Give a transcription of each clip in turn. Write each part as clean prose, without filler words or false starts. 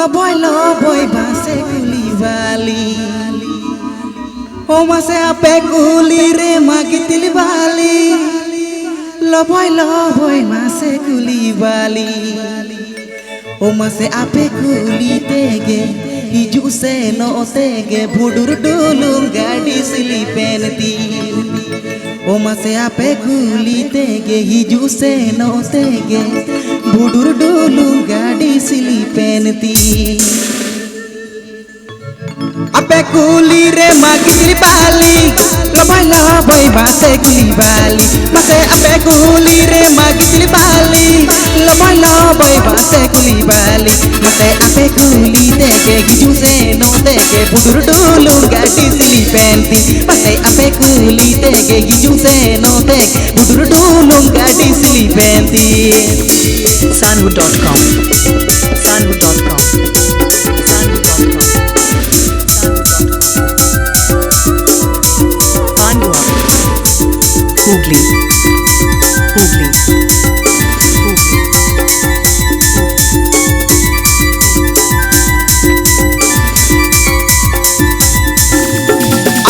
Loboy base kuli bali O mase ape kuli re magitil bali Loboy mase kuli bali O mase ape kuli tege hiju se no tege budur dulung gadi sili penti O mase ape kuli tege hiju se no tege budur dulung gadi sili penti ape kuli re magitil bali Loboy base kuli bali mase ape kuli re magitil bali Loboy base kuli bali mase ape kuli tege hiju se no tege budur dulung gadi sili penti mase ape kuli tege hiju se no tege budur dulung gadi sili penti Sanwood.com Hooghly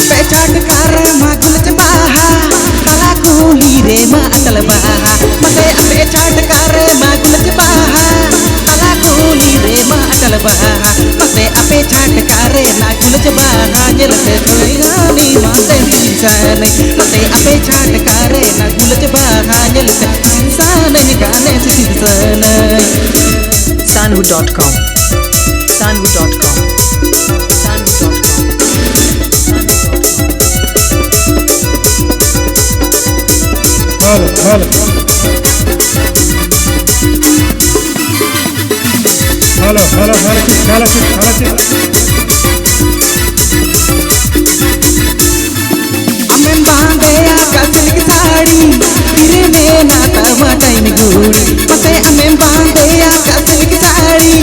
ape chat kar magul baha kala kuli re ma atal baha mase ape chat kar magul baha kala kuli re ma atal baha mase ape chat kar nagul baha jel se soyani mate insan mase ape chat kar nagul baha jel se insan gane se insan Sanwood.com Hello. अमें बांधे आकाश की साड़ी तेरे में नाता माटाई में घोड़ी मसे अमें बांधे आकाश की साड़ी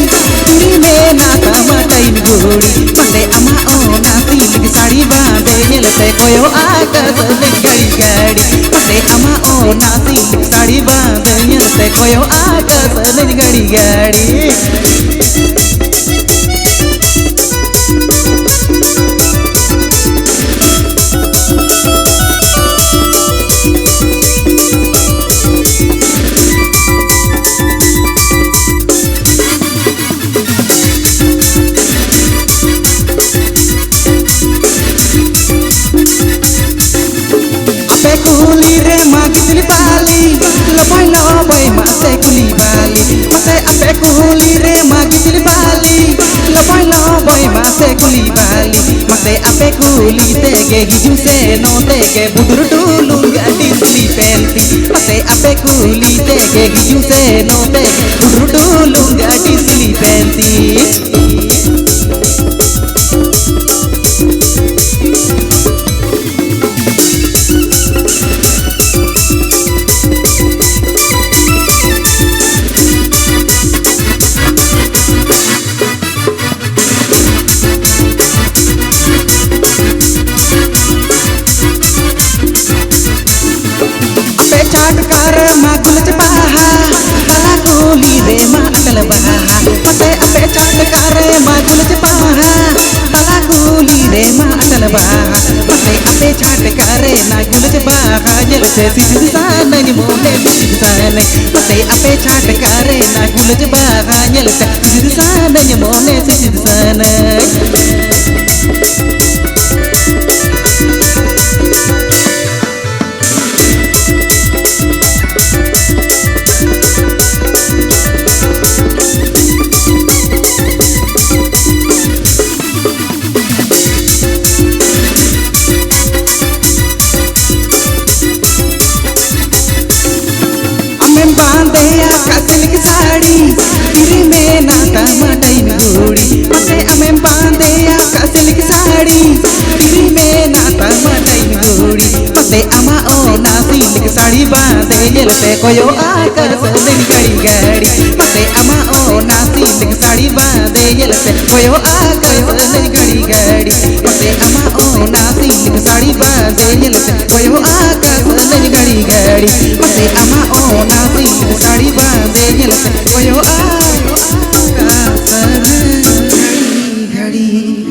तेरे में नाता माटाई में घोड़ी मसे अमा ओ नाती की साड़ी बांधे जलते कोयो आकाश में गाड़ी मसे अमा ओ नाती की साड़ी बांधे जलते कोयो आकाश में गाड़ी kuli re magitil bali Loboy mase kuli bali mase ape kuli re magitil bali Loboy mase kuli bali mase ape kuli tege hiju se no tege budur dulung gadi sili penti mase ape kuli tege hiju se no tege budur dulung gadi sili penti चाट कर मागुल बाहा कला कोली रे मा अटल बाहा मसे अpe चाट कर मागुल बाहा कला कोली रे मा अटल बाहा मसे अpe चाट कर नागुल बाहा जल से सिंसान नि मोने सिंसान मसे अpe चाट कर नागुल बाहा जल से सिंसान नि मोने सिंसान बांधे आकाश की साड़ी तेरे में नाता माटाई में घोड़ी मसे अमें बांधे आकाश की साड़ी तेरे में नाता माटाई में घोड़ी मसे अमा ओ नासी की साड़ी बांधे जलते कोयो आकाश में गाड़ी मसे अमा ओ नासी की साड़ी बांधे जलते कोयो आकाश में गाड़ी मसे अमा ओ नासी की साड़ी बांधे जलते कोयो आकाश में गाड़ी मसे अमा ओ नासी साड़ी बांधे जलते कोयो आकाश साड़ी